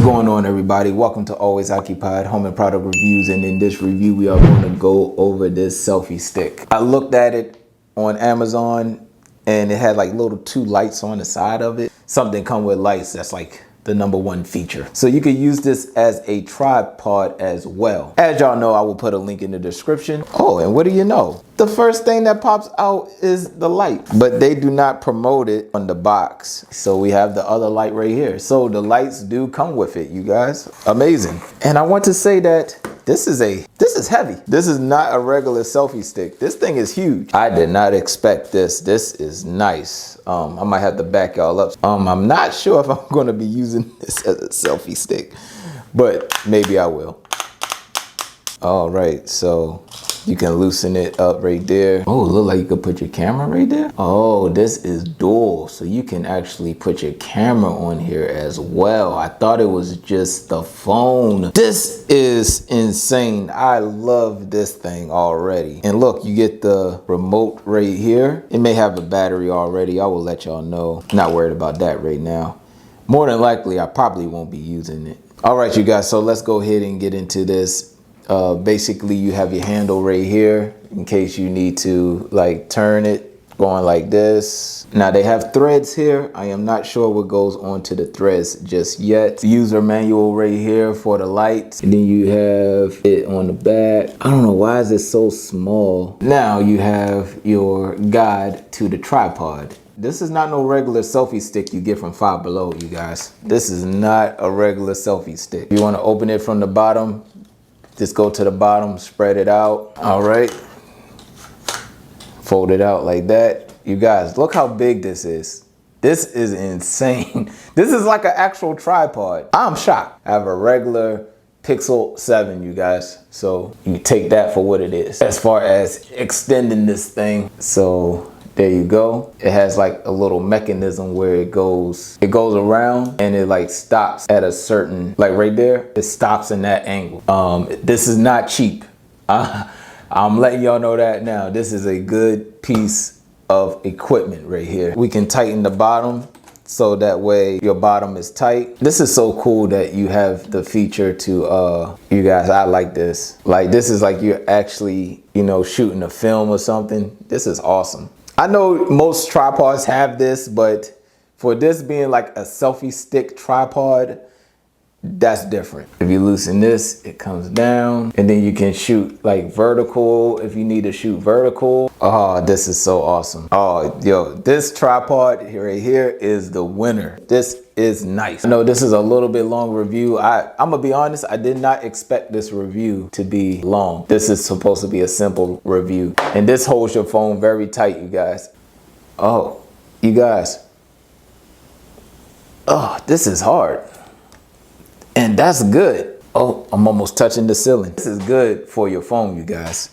going on, everybody? Welcome to Always Occupied Home and Product Reviews, and in this review we are going to go over this selfie stick. I looked at it on Amazon and it had like little two lights on the side of it. Something come with lights, that's like the #1 feature. So you can use this as a tripod as well. As y'all know, I will put a link in the description. Oh, and what do you know? The first thing that pops out is the light, but they do not promote it on the box. So we have the other light right here. So the lights do come with it, you guys. Amazing. And I want to say that this is heavy. This is not a regular selfie stick. This thing is huge. I did not expect this. This is nice. I might have to back y'all up. I'm not sure if I'm going to be using this as a selfie stick, but maybe I will. All right, so you can loosen it up right there. Oh, it look like you could put your camera right there. Oh, this is dual, so you can actually put your camera on here as well. I thought it was just the phone. This is insane. I love this thing already. And look, you get the remote right here. It may have a battery already. I will let y'all know. Not worried about that right now. More than likely, I probably won't be using it. All right, you guys, so let's go ahead and get into this. Basically you have your handle right here in case you need to like turn it going like this. Now they have threads here. I am not sure what goes onto the threads just yet. User manual right here for the lights, and then you have it on the back. I don't know why is it so small. Now you have your guide to the tripod. This is not no regular selfie stick you get from Five Below, you guys. This is not a regular selfie stick. You want to open it from the bottom. Just go to the bottom, spread it out. All right. Fold it out like that. You guys, look how big this is. This is insane. This is like an actual tripod. I'm shocked. I have a regular Pixel 7, you guys. So you take that for what it is. As far as extending this thing. So there you go. It has like a little mechanism where it goes around and it like stops at a certain, like right there, it stops in that angle. This is not cheap. I'm letting y'all know that now. This is a good piece of equipment right here. We can tighten the bottom so that way your bottom is tight. This is so cool that you have the feature to, you guys, I like this. Like this is like you're actually, you know, shooting a film or something. This is awesome. I know most tripods have this, but for this being like a selfie stick tripod, that's different. If you loosen this, it comes down, and then you can shoot like vertical if you need to shoot vertical. Oh, this is so awesome. Oh, yo, this tripod right here is the winner. This is nice. I know this is a little bit long review. I'm gonna be honest, I did not expect this review to be long. This is supposed to be a simple review. And this holds your phone very tight, you guys. Oh, you guys. Oh, this is hard. And that's good. Oh, I'm almost touching the ceiling. This is good for your phone, you guys.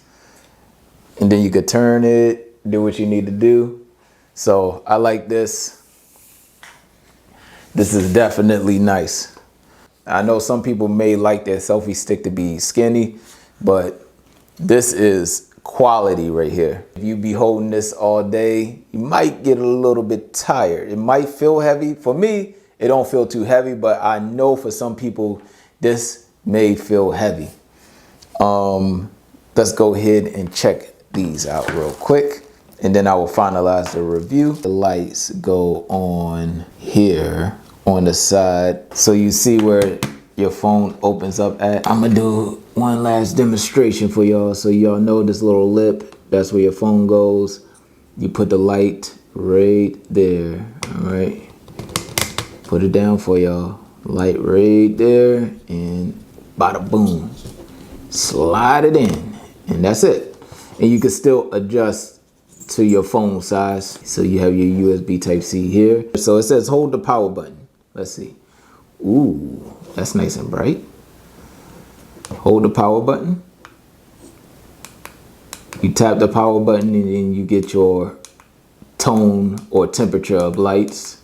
And then you could turn it, do what you need to do. So I like this. This is definitely nice. I know some people may like their selfie stick to be skinny, but this is quality right here. If you be holding this all day, you might get a little bit tired. It might feel heavy. For me, it don't feel too heavy, but I know for some people, this may feel heavy. Let's go ahead and check these out real quick, and then I will finalize the review. The lights go on here on the side, so you see where your phone opens up at. I'm gonna do one last demonstration for y'all, so y'all know this little lip, that's where your phone goes. You put the light right there, all right? Put it down for y'all. Light right there, and bada boom. Slide it in, and that's it. And you can still adjust to your phone size. So you have your USB Type-C here. So it says hold the power button. Let's see. Ooh, that's nice and bright. Hold the power button. You tap the power button and then you get your tone or temperature of lights.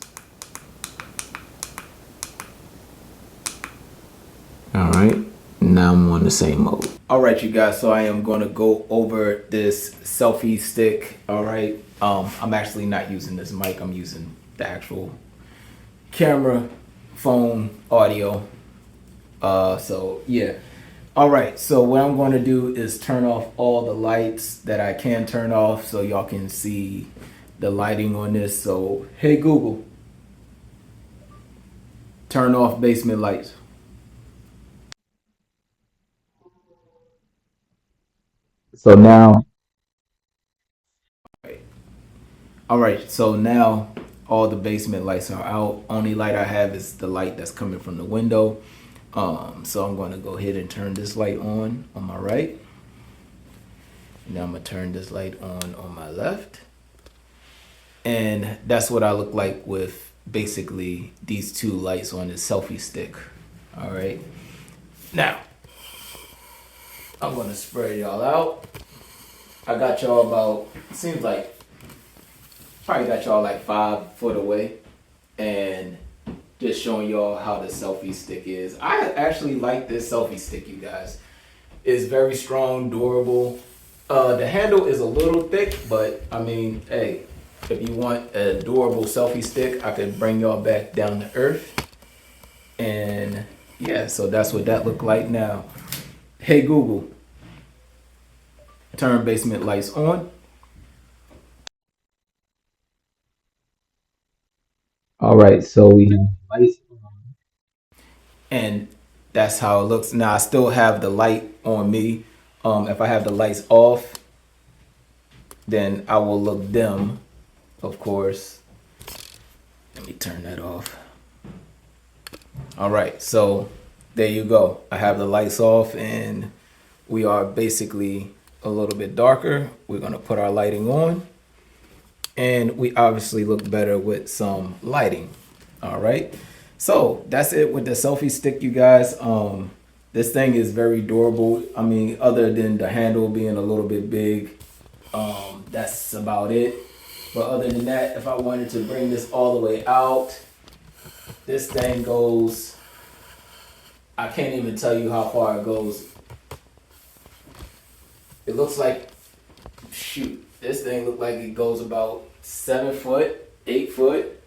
All right, now I'm on the same mode. All right, you guys, so I am gonna go over this selfie stick. All right, I'm actually not using this mic. I'm using the actual camera, phone, audio. So yeah. All right, so what I'm going to do is turn off all the lights that I can turn off so y'all can see the lighting on this. So, hey Google, turn off basement lights. So now, all right, so now all the basement lights are out. Only light I have is the light that's coming from the window. So I'm going to go ahead and turn this light on my right. Now I'm going to turn this light on my left. And that's what I look like with basically these two lights on this selfie stick. All right. Now, I'm going to spread y'all out. I got y'all about, seems like, probably got y'all like 5 foot away. And just showing y'all how the selfie stick is. I actually like this selfie stick, you guys. It's very strong, durable. The handle is a little thick, but I mean, hey, if you want a durable selfie stick, I could bring y'all back down to earth. And yeah, so that's what that looked like now. Hey Google, turn basement lights on. All right, so we have lights on. And that's how it looks. Now I still have the light on me. If I have the lights off, then I will look dim, of course. Let me turn that off. All right, so there you go. I have the lights off and we are basically a little bit darker. We're gonna put our lighting on and we obviously look better with some lighting. All right, so that's it with the selfie stick, you guys. This thing is very durable. I mean, other than the handle being a little bit big, that's about it. But other than that, if I wanted to bring this all the way out, this thing goes, I can't even tell you how far it goes. It looks like, shoot, this thing looks like it goes about 7 foot, 8 foot.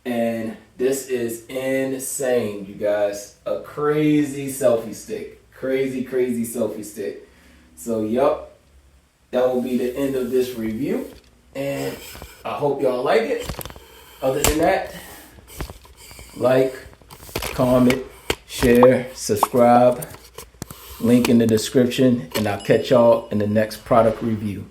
And this is insane, you guys. A crazy selfie stick. Crazy, crazy selfie stick. So, yup, that will be the end of this review. And I hope y'all like it. Other than that, like, comment, share, subscribe. Link in the description. And I'll catch y'all in the next product review.